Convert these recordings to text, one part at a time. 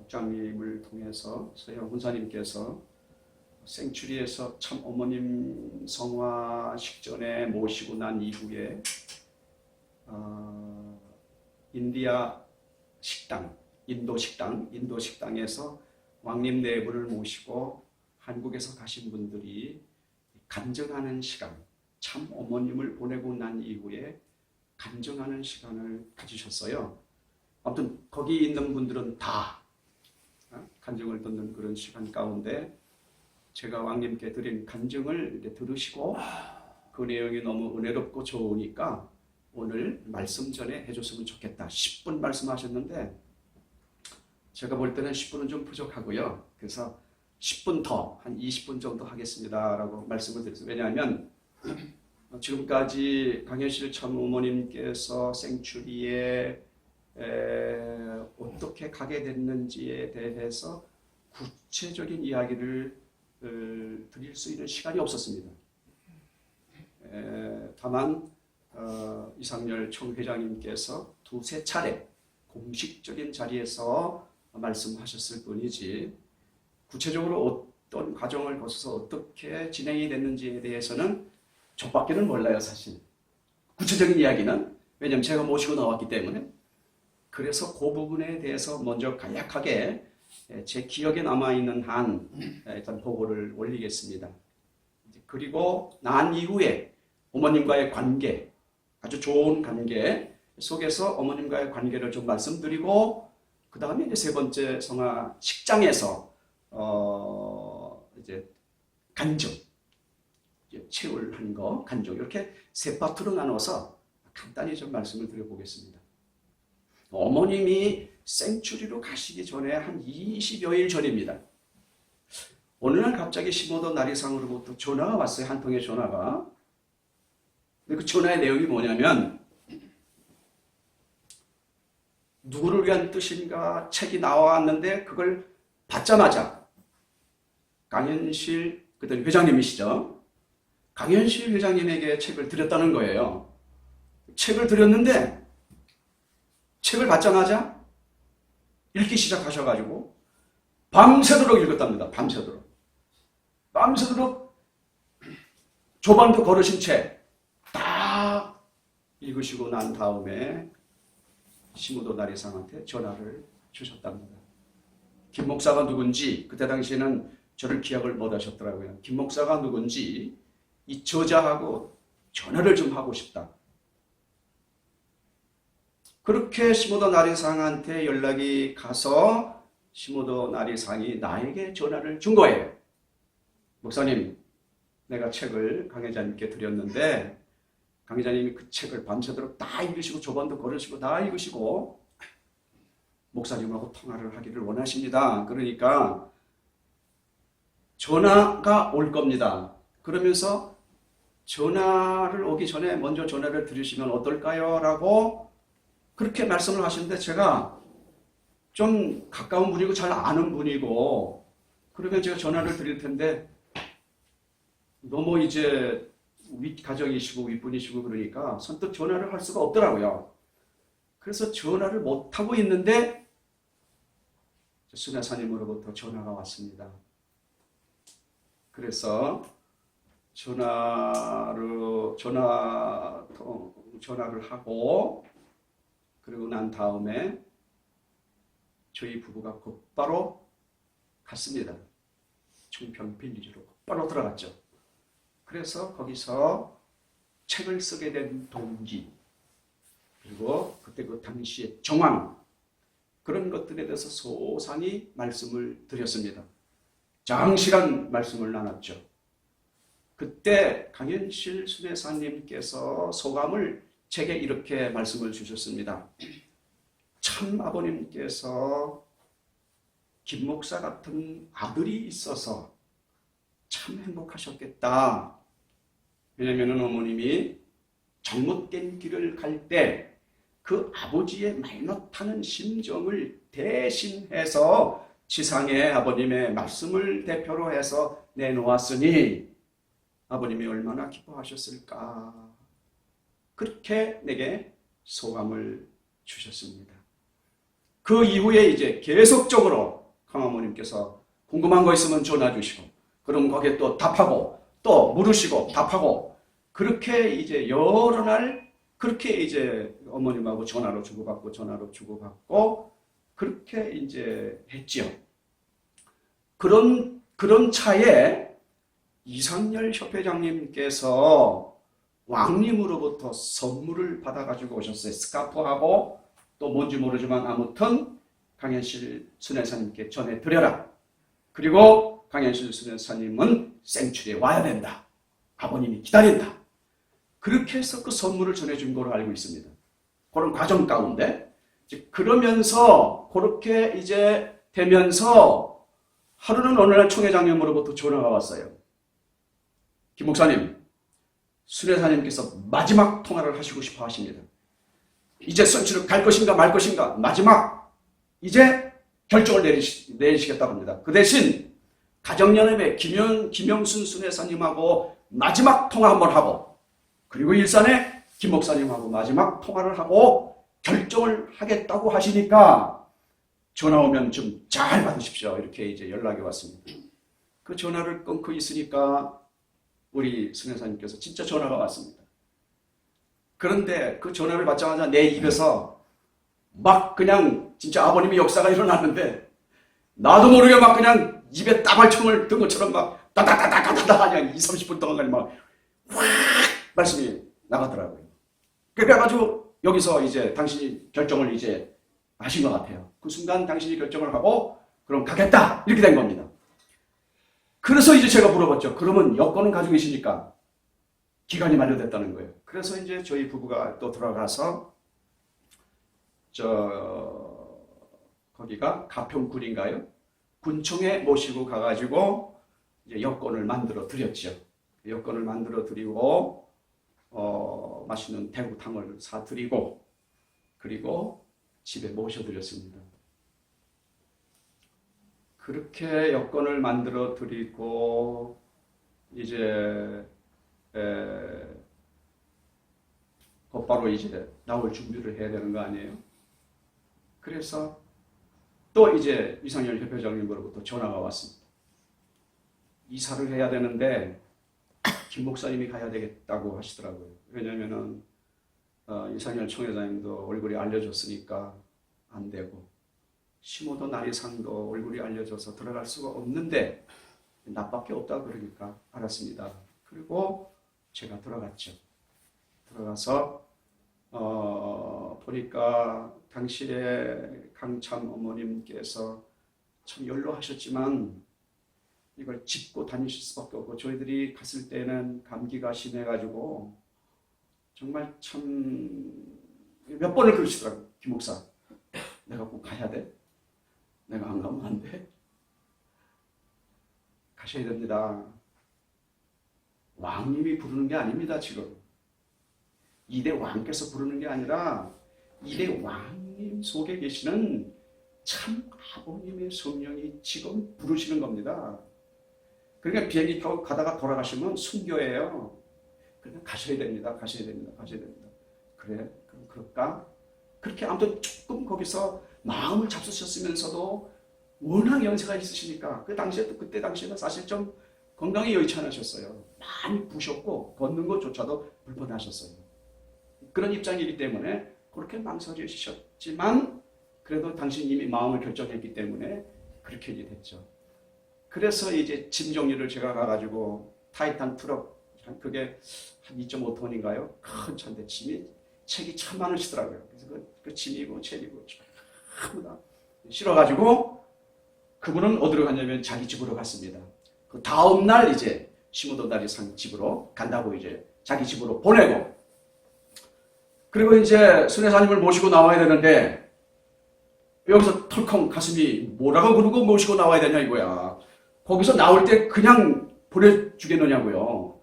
목장님을 통해서 서영 훈사님께서 생추리에서 참 어머님 성화식 전에 모시고 난 이후에 인디아 식당, 인도 식당에서 왕님 네 분을 모시고 한국에서 가신 분들이 간증하는 시간, 참 어머님을 보내고 난 이후에 간증하는 시간을 가지셨어요. 아무튼 거기 있는 분들은 다 간증을 듣는 그런 시간 가운데 제가 왕님께 드린 간증을 이렇게 들으시고 그 내용이 너무 은혜롭고 좋으니까 오늘 말씀 전에 해줬으면 좋겠다. 10분 말씀하셨는데 제가 볼 때는 10분은 좀 부족하고요. 그래서 10분 더, 한 20분 정도 하겠습니다 라고 말씀을 드렸어요. 왜냐하면 지금까지 강현실 참 어머님께서 생추리에 어떻게 가게 됐는지에 대해서 구체적인 이야기를 드릴 수 있는 시간이 없었습니다. 다만 이상열 총회장님께서 두세 차례 공식적인 자리에서 말씀하셨을 뿐이지 구체적으로 어떤 과정을 거쳐서 어떻게 진행이 됐는지에 대해서는 저밖에는 몰라요, 사실. 구체적인 이야기는. 왜냐하면 제가 모시고 나왔기 때문에. 그래서 그 부분에 대해서 먼저 간략하게 제 기억에 남아있는 한 일단 보고를 올리겠습니다. 그리고 난 이후에 어머님과의 관계, 아주 좋은 관계 속에서 어머님과의 관계를 좀 말씀드리고 그 다음에 이제 세 번째 성화 식장에서 이제 간증, 체울한 거, 간증 이렇게 세 파트로 나눠서 간단히 좀 말씀을 드려보겠습니다. 어머님이 생추리로 가시기 전에 한 20여일 전입니다. 어느 날 갑자기 시모도 나리상으로부터 전화가 왔어요. 한 통의 전화가. 근데 그 전화의 내용이 뭐냐면 누구를 위한 뜻인가 책이 나왔는데 그걸 받자마자 강현실 그때 회장님이시죠. 강현실 회장님에게 책을 드렸다는 거예요. 책을 드렸는데 책을 받자마자 읽기 시작하셔가지고 밤새도록 읽었답니다. 밤새도록 조반도 걸으신 채 딱 읽으시고 난 다음에 시무도 나리상한테 전화를 주셨답니다. 김 목사가 누군지 그때 당시에는 저를 기억을 못 하셨더라고요. 김 목사가 누군지 이 저자하고 전화를 좀 하고 싶다. 그렇게 시모도 나리상한테 연락이 가서 시모도 나리상이 나에게 전화를 준 거예요. 목사님, 내가 책을 강 회장님께 드렸는데 강 회장님이 그 책을 밤새도록 다 읽으시고 조반도 걸으시고 다 읽으시고 목사님하고 통화를 하기를 원하십니다. 그러니까 전화가 올 겁니다. 그러면서 전화를 오기 전에 먼저 전화를 드리시면 어떨까요? 라고 그렇게 말씀을 하시는데 제가 좀 가까운 분이고 잘 아는 분이고 그러면 제가 전화를 드릴 텐데 너무 이제 윗가정이시고 윗분이시고 그러니까 선뜻 전화를 할 수가 없더라고요. 그래서 전화를 못하고 있는데 수녀사님으로부터 전화가 왔습니다. 그래서 전화를 하고 그리고 난 다음에 저희 부부가 곧바로 갔습니다. 충평 빌리지로 곧바로 들어갔죠. 그래서 거기서 책을 쓰게 된 동기 그리고 그때 그 당시의 정황 그런 것들에 대해서 소상히 말씀을 드렸습니다. 장시간 말씀을 나눴죠. 그때 강현실 수뇌사님께서 소감을 제게 이렇게 말씀을 주셨습니다. 참 아버님께서 김 목사 같은 아들이 있어서 참 행복하셨겠다. 왜냐하면 어머님이 잘못된 길을 갈 때 그 아버지의 말 못하는 심정을 대신해서 지상의 아버님의 말씀을 대표로 해서 내놓았으니 아버님이 얼마나 기뻐하셨을까. 그렇게 내게 소감을 주셨습니다. 그 이후에 이제 계속적으로 강어머님께서 궁금한 거 있으면 전화 주시고, 그럼 거기에 또 답하고, 또 물으시고 답하고, 그렇게 이제 여러 날 그렇게 이제 어머님하고 전화로 주고받고 그렇게 이제 했지요. 그런 차에 이상열 협회장님께서 왕님으로부터 선물을 받아가지고 오셨어요. 스카프하고 또 뭔지 모르지만 아무튼 강현실 순회사님께 전해드려라. 그리고 강현실 순회사님은 생출에 와야 된다. 아버님이 기다린다. 그렇게 해서 그 선물을 전해준 걸로 알고 있습니다. 그런 과정 가운데 그러면서 그렇게 이제 되면서 하루는 어느 날 총회장님으로부터 전화가 왔어요. 김 목사님, 순회사님께서 마지막 통화를 하시고 싶어 하십니다. 이제 선출을 갈 것인가 말 것인가 마지막 이제 결정을 내리시겠다고 합니다. 그 대신 가정연합의 김영순 순회사님하고 마지막 통화 한번 하고, 그리고 일산의 김 목사님하고 마지막 통화를 하고 결정을 하겠다고 하시니까 전화 오면 좀 잘 받으십시오. 이렇게 이제 연락이 왔습니다. 그 전화를 끊고 있으니까 우리 순회사님께서 진짜 전화가 왔습니다. 그런데 그 전화를 받자마자 내 입에서 막 그냥 진짜 아버님의 역사가 일어났는데 나도 모르게 막 그냥 입에 따발총을 든 것처럼 막 따다다다다다 그냥 20-30분 동안 막 확 말씀이 나가더라고요. 그래가지고 여기서 이제 당신이 결정을 이제 하신 것 같아요. 그 순간 당신이 결정을 하고 그럼 가겠다 이렇게 된 겁니다. 그래서 이제 제가 물어봤죠. 그러면 여권은 가지고 계시니까? 기간이 만료됐다는 거예요. 그래서 이제 저희 부부가 또 들어가서 거기가 가평군인가요? 군청에 모시고 가가지고 이제 여권을 만들어 드렸죠. 여권을 만들어 드리고 맛있는 대구탕을 사드리고 그리고 집에 모셔드렸습니다. 그렇게 여권을 만들어 드리고 이제 곧바로 이제 나올 준비를 해야 되는 거 아니에요? 그래서 또 이제 이상열 협회장님으로부터 전화가 왔습니다. 이사를 해야 되는데 김 목사님이 가야 되겠다고 하시더라고요. 왜냐면은 이상열 총회장님도 얼굴이 알려졌으니까 안 되고 시모도 나리상도 얼굴이 알려져서 들어갈 수가 없는데 나밖에 없다 그러니까 알았습니다. 그리고 제가 들어갔죠. 들어가서 보니까 당시에 강참 어머님께서 참 연로하셨지만 이걸 짚고 다니실 수밖에 없고 저희들이 갔을 때는 감기가 심해가지고 정말 참 몇 번을 그러시더라고요. 김 목사, 내가 꼭 가야 돼? 내가 안 가면 안 돼? 가셔야 됩니다. 왕님이 부르는 게 아닙니다. 지금 2대 왕께서 부르는 게 아니라 2대 왕님 속에 계시는 참 아버님의 성령이 지금 부르시는 겁니다. 그러니까 비행기 타고 가다가 돌아가시면 순교예요. 그러니까 가셔야 됩니다. 가셔야 됩니다. 가셔야 됩니다. 그래? 그럼 그럴까? 그렇게 아무튼 조금 거기서 마음을 잡수셨으면서도 워낙 연세가 있으시니까 그때 당시에는 사실 좀 건강이 여의치 않으셨어요. 많이 부셨고 걷는 것조차도 불편하셨어요. 그런 입장이기 때문에 그렇게 망설이셨지만 그래도 당신이 이미 마음을 결정했기 때문에 그렇게 됐죠. 그래서 이제 짐 정리를 제가 가가지고 타이탄 트럭 그게 한 2.5톤인가요? 큰 차인데 책이 참 많으시더라고요. 그래서 그 짐이고 책이고 전부 다 실어가지고 그분은 어디로 갔냐면 자기 집으로 갔습니다. 그 다음날 이제 시무도다리상 집으로 간다고 이제 자기 집으로 보내고 그리고 이제 순회사님을 모시고 나와야 되는데 여기서 털컹 가슴이 뭐라고 그러고 모시고 나와야 되냐 이거야. 거기서 나올 때 그냥 보내주겠느냐고요.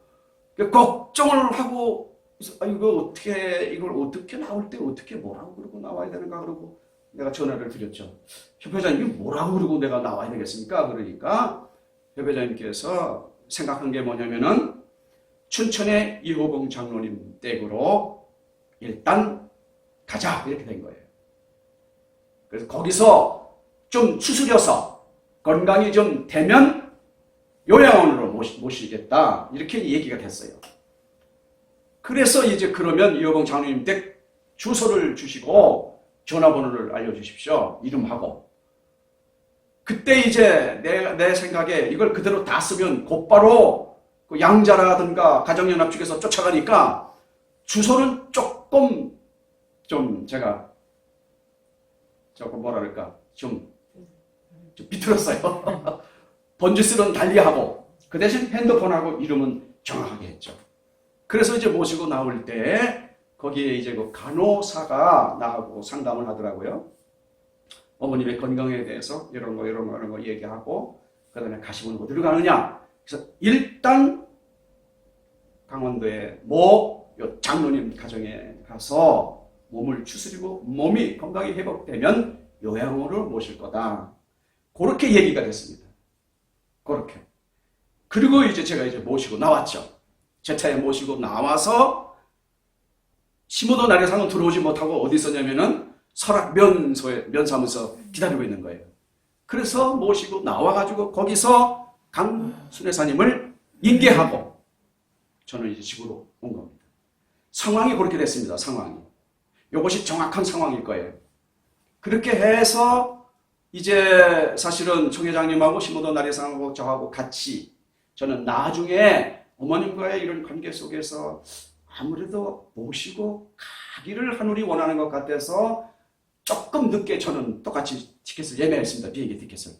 걱정을 하고 이걸 어떻게 나올 때 어떻게 뭐라고 그러고 나와야 되는가 그러고 내가 전화를 드렸죠. 협회장님이 뭐라고 그러고 내가 나와야 되겠습니까? 그러니까 협회장님께서 생각한 게 뭐냐면은 춘천의 이호봉 장로님 댁으로 일단 가자 이렇게 된 거예요. 그래서 거기서 좀 추스려서 건강이 좀 되면 요양원으로 모시겠다. 이렇게 얘기가 됐어요. 그래서 이제 그러면 이호봉 장로님 댁 주소를 주시고 전화번호를 알려주십시오. 이름하고. 그때 이제 내 생각에 이걸 그대로 다 쓰면 곧바로 그 양자라든가 가정연합 측에서 쫓아가니까 주소는 조금 좀 제가 조금 뭐랄까 좀 비틀었어요. 번지수는 달리하고 그 대신 핸드폰하고 이름은 정확하게 했죠. 그래서 이제 모시고 나올 때 거기에 이제 그 간호사가 나하고 상담을 하더라고요. 어머님의 건강에 대해서 이런 거 얘기하고 그다음에 가시면 어디로 가느냐. 그래서 일단 강원도의 장로님 가정에 가서 몸을 추스리고 몸이 건강이 회복되면 요양원으로 모실 거다. 그렇게 얘기가 됐습니다. 그렇게. 그리고 이제 제가 이제 모시고 나왔죠. 제 차에 모시고 나와서 심호도 나래상은 들어오지 못하고 어디 있었냐면은 설악 면사무소 기다리고 있는 거예요. 그래서 모시고 나와가지고 거기서 강순회사님을 인계하고 저는 이제 집으로 온 겁니다. 상황이 그렇게 됐습니다. 상황이. 이것이 정확한 상황일 거예요. 그렇게 해서 이제 사실은 청 회장님하고 심호도 나래상하고 저하고 같이 저는 나중에 어머님과의 이런 관계 속에서 아무래도 모시고 가기를 하늘이 원하는 것 같아서 조금 늦게 저는 똑같이 티켓을 예매했습니다. 비행기 티켓을.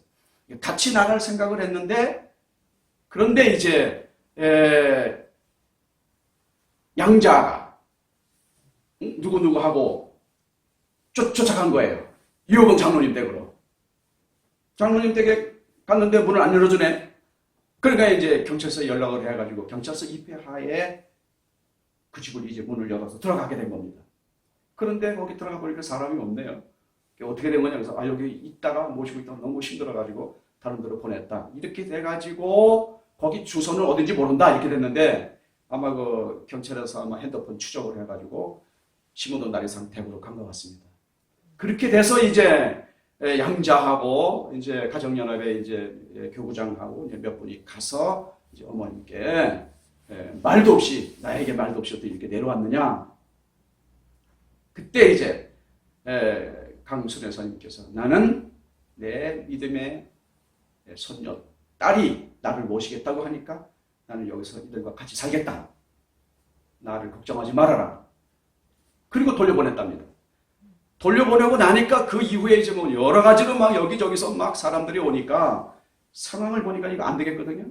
같이 나갈 생각을 했는데 그런데 이제 양자가 누구누구하고 쫓아간 거예요. 이호봉 장로님 댁으로. 장로님 댁에 갔는데 문을 안 열어주네. 그러니까 이제 경찰서에 연락을 해가지고 경찰서 입회하에 그 집을 이제 문을 열어서 들어가게 된 겁니다. 그런데 거기 들어가 보니까 사람이 없네요. 어떻게 된 거냐. 그래서 여기 있다가 모시고 있다가 너무 힘들어가지고 다른 데로 보냈다. 이렇게 돼가지고 거기 주소는 어딘지 모른다. 이렇게 됐는데 아마 그 경찰에서 아마 핸드폰 추적을 해가지고 심호도 나래상 댁으로 간 것 같습니다. 그렇게 돼서 이제 양자하고 이제 가정연합의 이제 교구장하고 이제 몇 분이 가서 이제 어머님께 말도 없이 나에게 말도 없이 어떻게 이렇게 내려왔느냐. 그때 이제 강순회사님께서 나는 내 믿음의 손녀 딸이 나를 모시겠다고 하니까 나는 여기서 이들과 같이 살겠다. 나를 걱정하지 말아라. 그리고 돌려보냈답니다. 돌려보내고 나니까 그 이후에 이제 뭐 여러 가지로 막 여기저기서 막 사람들이 오니까 상황을 보니까 이거 안 되겠거든요.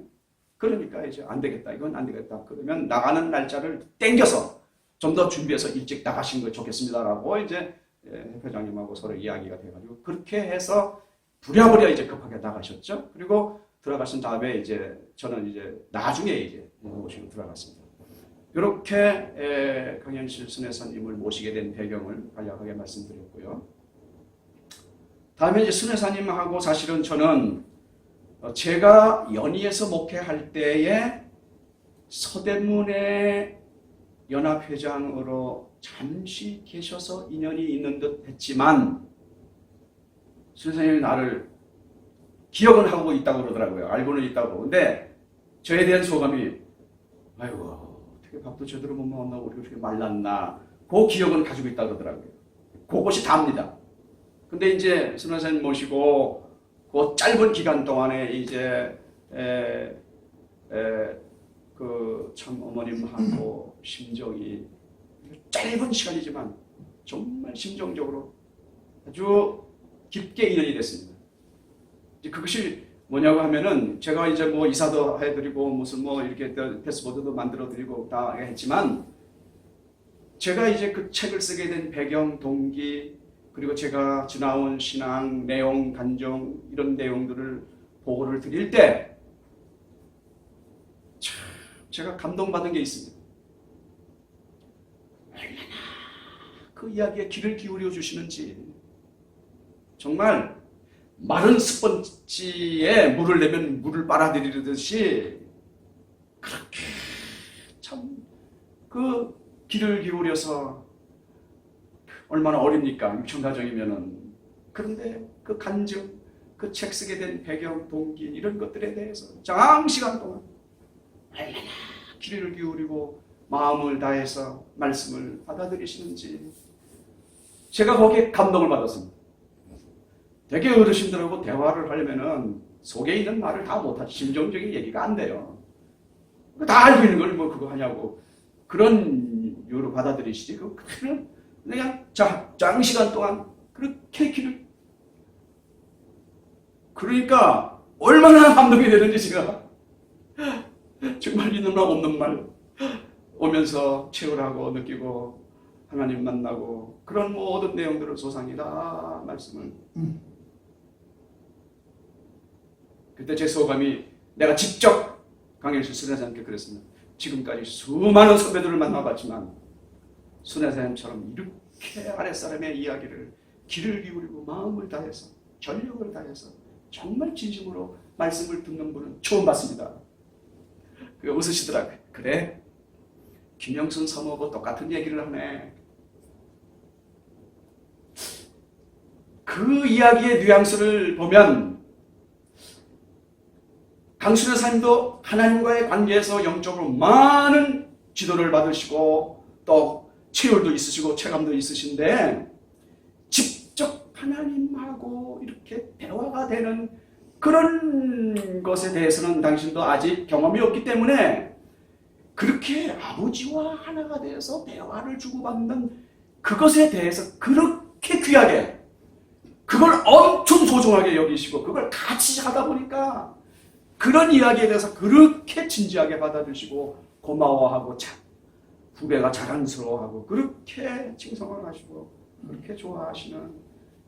그러니까 이제 안 되겠다. 이건 안 되겠다. 그러면 나가는 날짜를 땡겨서 좀 더 준비해서 일찍 나가신 거 좋겠습니다라고 이제 회장님하고 서로 이야기가 돼가지고 그렇게 해서 부랴부랴 이제 급하게 나가셨죠. 그리고 들어가신 다음에 이제 저는 이제 나중에 이제 모시고 들어갔습니다. 이렇게 강현실 순회사님을 모시게 된 배경을 간략하게 말씀드렸고요. 다음에 이제 순회사님하고 사실은 저는 제가 연희에서 목회할 때에 서대문의 연합회장으로 잠시 계셔서 인연이 있는 듯 했지만 순회사님이 나를 기억은 하고 있다고 그러더라고요. 알고는 있다고. 근데 저에 대한 소감이 아이고 밥도 제대로 못 먹었나 우리가 이렇게 말랐나 그 기억은 가지고 있다고 그러더라고요. 그것이 다입니다. 근데 이제 순회사님 모시고 그 짧은 기간 동안에 이제 그 참 어머님하고 심정이 짧은 시간이지만 정말 심정적으로 아주 깊게 인연이 됐습니다. 이제 그것이 뭐냐고 하면은 제가 이제 뭐 이사도 해드리고 무슨 뭐 이렇게 패스보드도 만들어드리고 다 했지만 제가 이제 그 책을 쓰게 된 배경, 동기 그리고 제가 지나온 신앙, 내용, 간정 이런 내용들을 보고를 드릴 때 참 제가 감동받은 게 있습니다. 얼마나 그 이야기에 귀를 기울여 주시는지 정말 마른 스펀지에 물을 내면 물을 빨아들이듯이 그렇게 참 그 귀를 기울여서 얼마나 어립니까? 육천가정이면은. 그런데 그 간증, 그 책 쓰게 된 배경, 동기 이런 것들에 대해서 장시간 동안 얼마나 귀를 기울이고 마음을 다해서 말씀을 받아들이시는지 제가 거기에 감동을 받았습니다. 되게 어르신들하고 대화를 하려면은 속에 있는 말을 다 못하지 심정적인 얘기가 안 돼요. 다 알고 있는 걸 뭐 그거 하냐고 그런 이유로 받아들이시지. 그냥 그냥 장시간 동안 그렇게 길을 그러니까 얼마나 감동이 되는지 제가 정말 있는 말 없는 말 오면서 체험하고 느끼고 하나님 만나고 그런 모든 내용들을 소상히 다 말씀을 그때 제 소감이 내가 직접 강일수 순회사님께 그랬습니다. 지금까지 수많은 선배들을 만나봤지만 순회사님처럼 이렇게 아랫사람의 이야기를 귀를 기울이고 마음을 다해서 전력을 다해서 정말 진심으로 말씀을 듣는 분은 처음 봤습니다. 그 웃으시더라고요. 그래? 김영순 사모하고 똑같은 얘기를 하네. 그 이야기의 뉘앙스를 보면 강순의 삶도 하나님과의 관계에서 영적으로 많은 지도를 받으시고 또 체율도 있으시고 체감도 있으신데 직접 하나님하고 이렇게 대화가 되는 그런 것에 대해서는 당신도 아직 경험이 없기 때문에 그렇게 아버지와 하나가 되어서 대화를 주고받는 그것에 대해서 그렇게 귀하게 그걸 엄청 소중하게 여기시고 그걸 같이 하다 보니까 그런 이야기에 대해서 그렇게 진지하게 받아들이시고 고마워하고 후배가 자랑스러워하고 그렇게 칭송을 하시고 그렇게 좋아하시는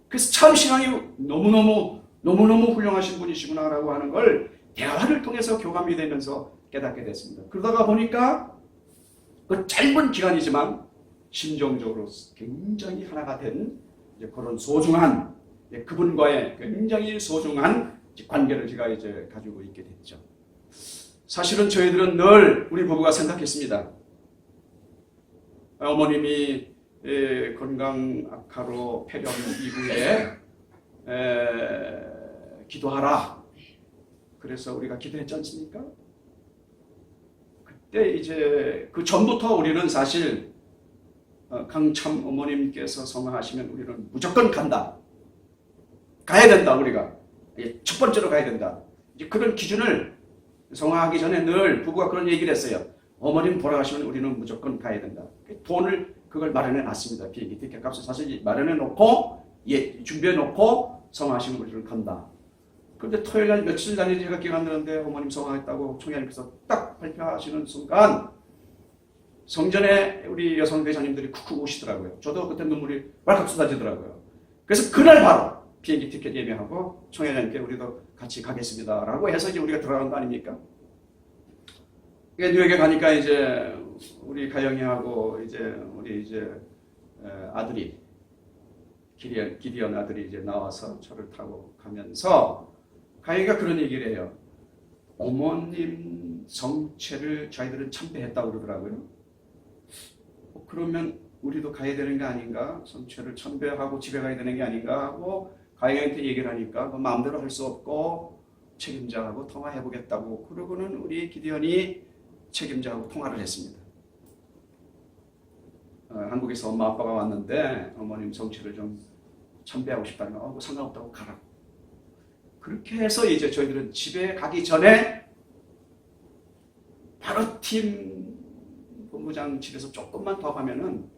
그래서 참 신앙이 너무너무 훌륭하신 분이시구나라고 하는 걸 대화를 통해서 교감이 되면서 깨닫게 됐습니다. 그러다가 보니까 그 짧은 기간이지만 심정적으로 굉장히 하나가 된 그런 소중한 그분과의 굉장히 소중한 관계를 제가 이제 가지고 있게 됐죠. 사실은 저희들은 늘 우리 부부가 생각했습니다. 어머님이 건강 악화로 폐렴 이후에 기도하라. 그래서 우리가 기도했지 않습니까? 그때 이제 그 전부터 우리는 사실 강참 어머님께서 성화하시면 우리는 무조건 간다. 가야 된다 우리가. 첫 번째로 가야 된다. 이제 그런 기준을 성화하기 전에 늘 부부가 그런 얘기를 했어요. 어머님 돌아가시면 우리는 무조건 가야 된다. 돈을 그걸 마련해 놨습니다. 비행기 티켓 값을 사실 마련해 놓고 준비해 놓고 성화하시면 우리는 간다. 그런데 토요일 날 며칠 전에 제가 기억 안 나는데 어머님 성화했다고 총회장님께서 딱 발표하시는 순간 성전에 우리 여성 대장님들이 쿡쿡 우시더라고요. 저도 그때 눈물이 왈칵 쏟아지더라고요. 그래서 그날 바로 비행기 티켓 예매하고 총회장님께 우리도 같이 가겠습니다. 라고 해서 이제 우리가 들어간 거 아닙니까? 뉴욕에 가니까 이제 우리 가영이하고 이제 우리 이제 아들이 기디언 아들이 이제 나와서 차를 타고 가면서 가영이가 그런 얘기를 해요. 어머님 성체를 저희들은 참배했다고 그러더라고요. 그러면 우리도 가야 되는 게 아닌가? 성체를 참배하고 집에 가야 되는 게 아닌가? 하고 가영이한테 얘기를 하니까 그 마음대로 할 수 없고 책임자하고 통화해보겠다고 그러고는 우리 기디언이 책임자하고 통화를 했습니다. 한국에서 엄마 아빠가 왔는데 어머님 성체를 좀 참배하고 싶다면 뭐 상관없다고 가라. 그렇게 해서 이제 저희들은 집에 가기 전에 바로 팀 본부장 집에서 조금만 더 가면은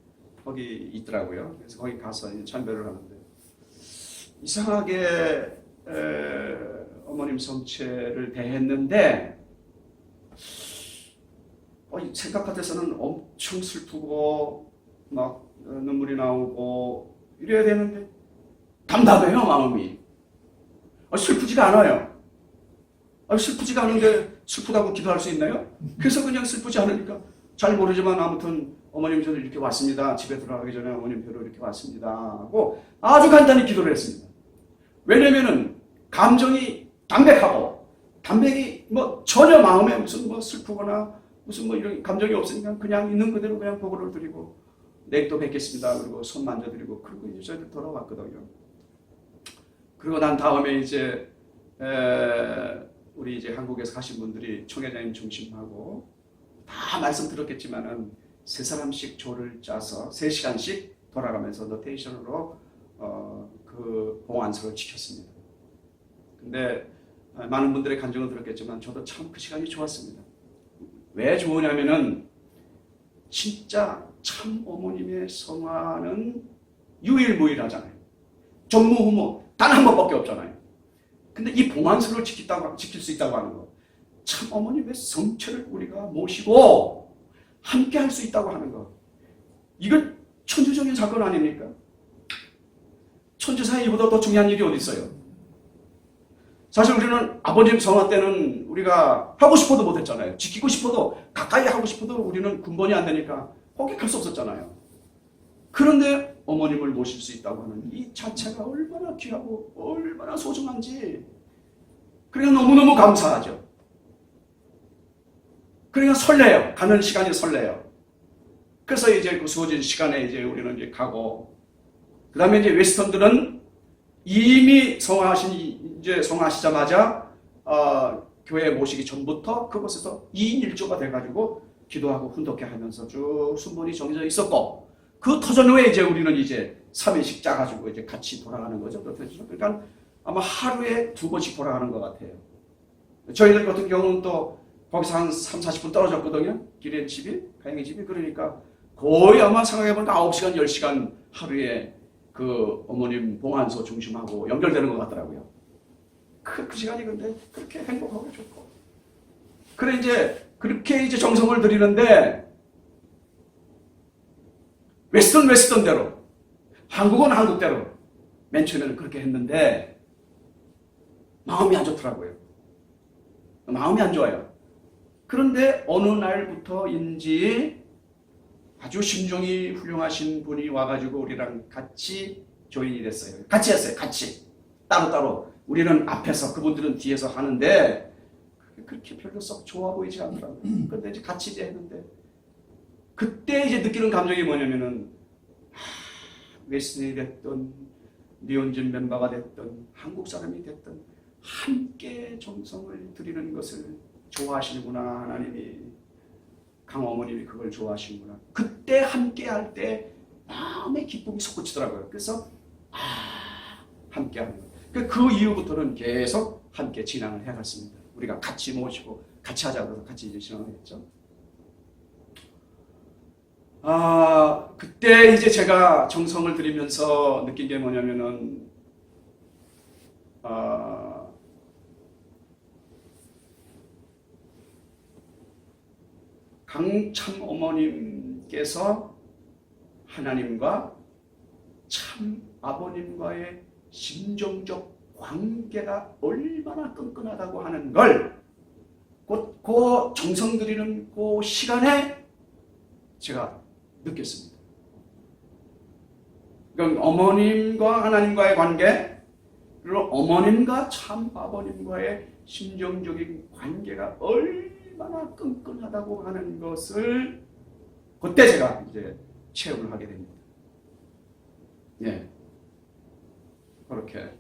거기 있더라고요. 그래서 거기 가서 이제 참배를 하는데 이상하게 어머님 성체를 대했는데 생각 같아서는 엄청 슬프고 막 눈물이 나오고 이래야 되는데 담담해요 마음이. 슬프지가 않아요. 슬프지가 않은데 슬프다고 기도할 수 있나요? 그래서 그냥 슬프지 않으니까 잘 모르지만 아무튼 어머님 저도 이렇게 왔습니다. 집에 들어가기 전에 어머님 뵈러 이렇게 왔습니다 하고 아주 간단히 기도를 했습니다. 왜냐면은 감정이 담백이 뭐 전혀 마음에 무슨 뭐 슬프거나 무슨 뭐 이런 감정이 없으니까 그냥 있는 그대로 그냥 보고를 드리고 내일 또 뵙겠습니다. 그리고 손 만져드리고 그리고 이제 저희들 돌아왔거든요. 그리고 난 다음에 이제 우리 이제 한국에서 가신 분들이 총회장님 중심하고 다 말씀 들었겠지만은 세 사람씩 조를 짜서 3시간씩 돌아가면서 로테이션으로 그 봉안소를 지켰습니다. 근데 많은 분들의 간증을 들었겠지만 저도 참 그 시간이 좋았습니다. 왜 좋으냐면은 진짜 참 어머님의 성화는 유일무이하잖아요. 전무후무 단 한 번밖에 없잖아요. 근데 이 봉안소를 지킬 수 있다고 하는 거, 참 어머님의 성체를 우리가 모시고 함께 할 수 있다고 하는 거, 이건 천주적인 사건 아닙니까? 천주사에 이보다 더 중요한 일이 어디 있어요? 사실 우리는 아버님 성화 때는 우리가 하고 싶어도 못했잖아요. 지키고 싶어도, 가까이 하고 싶어도 우리는 군번이 안 되니까 호객할 수 없었잖아요. 그런데 어머님을 모실 수 있다고 하는 이 자체가 얼마나 귀하고 얼마나 소중한지, 그러니까 너무너무 감사하죠. 그러니까 설레요. 가는 시간이 설레요. 그래서 이제 그 주어진 시간에 이제 우리는 이제 가고, 그 다음에 이제 웨스턴들은 이미 성화하시자마자 교회에 모시기 전부터 그곳에서 2인 1조가 돼가지고 기도하고 훈독회 하면서 쭉 순번이 정해져 있었고, 그 터전 후에 이제 우리는 이제 3일씩 짜가지고 이제 같이 돌아가는 거죠. 그러니까 아마 하루에 2번씩 돌아가는 것 같아요. 저희들 같은 경우는 또 거기서 한 3, 40분 떨어졌거든요. 길에 집이, 가영이 집이. 그러니까 거의 아마 생각해보니까 9시간, 10시간 하루에 그 어머님 봉안소 중심하고 연결되는 것 같더라고요. 그 시간이 근데 그렇게 행복하고 좋고. 그래 이제 그렇게 이제 정성을 들이는데 웨스턴대로, 한국은 한국대로 맨 처음에는 그렇게 했는데 마음이 안 좋더라고요. 마음이 안 좋아요. 그런데 어느 날부터인지 아주 심정이 훌륭하신 분이 와가지고 우리랑 같이 조인이 됐어요. 같이 했어요. 같이. 따로따로. 우리는 앞에서 그분들은 뒤에서 하는데 그렇게 별로 썩 좋아 보이지 않더라고요. 근데 이제 같이 이제 했는데 그때 이제 느끼는 감정이 뭐냐면은 웨스턴이 됐든 니온진 멤버가 됐든 한국 사람이 됐든 함께 정성을 들이는 것을 좋아하시는구나. 하나님이, 강어머님이 그걸 좋아하시는구나. 그때 함께 할 때 마음의 기쁨이 솟구치더라고요. 그래서 함께 하는 거예요. 그 이후부터는 계속 함께 진행을 해갔습니다. 우리가 같이 모시고 같이 하자고 해서 같이 이제 진행을 했죠. 그때 이제 제가 정성을 들이면서 느낀 게 뭐냐면은, 강참 어머님께서 하나님과 참 아버님과의 심정적 관계가 얼마나 끈끈하다고 하는 걸, 그 정성 들이는 그 시간에 제가 느꼈습니다. 그럼 어머님과 하나님과의 관계, 그리고 어머님과 참 아버님과의 심정적인 관계가 얼마나 끈끈하다고 하는 것을 그때 제가 이제 체험을 하게 됩니다. 예, 그렇게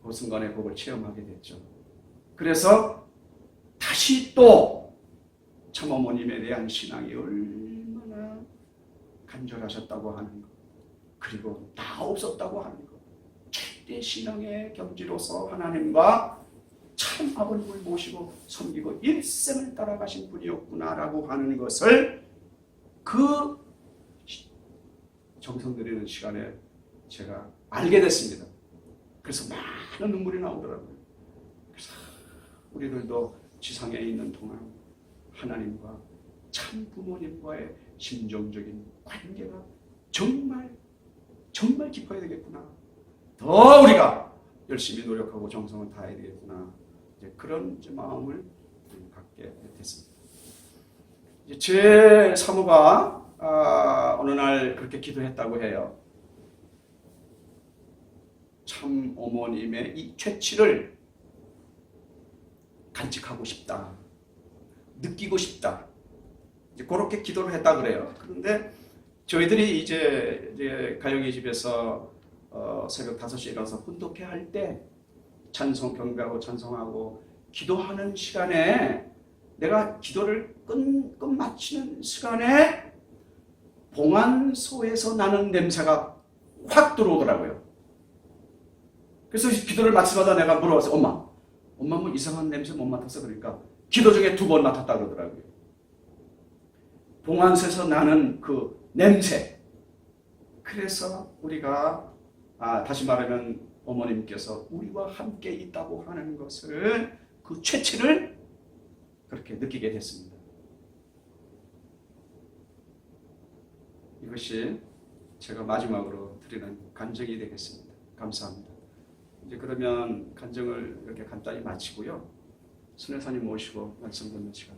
그 순간에 그걸 체험하게 됐죠. 그래서 다시 또 참 어머님에 대한 신앙이 얼마나 간절하셨다고 하는 것, 그리고 다 없었다고 하는 것, 최대 신앙의 경지로서 하나님과 참 아버님을 모시고 섬기고 일생을 따라가신 분이었구나라고 하는 것을 그 정성 들이는 시간에 제가 알게 됐습니다. 그래서 많은 눈물이 나오더라고요. 그래서 우리들도 지상에 있는 동안 하나님과 참 부모님과의 심정적인 관계가 정말 깊어야 되겠구나. 더 우리가 열심히 노력하고 정성을 다해야 되겠구나. 이제 그런 이제 마음을 갖게 됐습니다. 이제 제 사모가 어느 날 그렇게 기도했다고 해요. 참 어머님의 이 퇴치를 간직하고 싶다. 느끼고 싶다. 이제 그렇게 기도를 했다 그래요. 그런데 저희들이 이제 가영이 집에서 새벽 5시에 일어나서 훈독회 할 때 찬송 경배하고 찬송하고 기도하는 시간에 내가 기도를 끝마치는 시간에 봉안소에서 나는 냄새가 확 들어오더라고요. 그래서 기도를 마치마다 내가 물어봤어요. 엄마 뭐 이상한 냄새 못 맡았어? 그러니까 기도 중에 2번 맡았다 그러더라고요. 봉안소에서 나는 그 냄새. 그래서 우리가 다시 말하면 어머님께서 우리와 함께 있다고 하는 것을 그 최치를 그렇게 느끼게 됐습니다. 이것이 제가 마지막으로 드리는 간증이 되겠습니다. 감사합니다. 이제 그러면 간증을 이렇게 간단히 마치고요. 순회사님 모시고 말씀 듣는 시간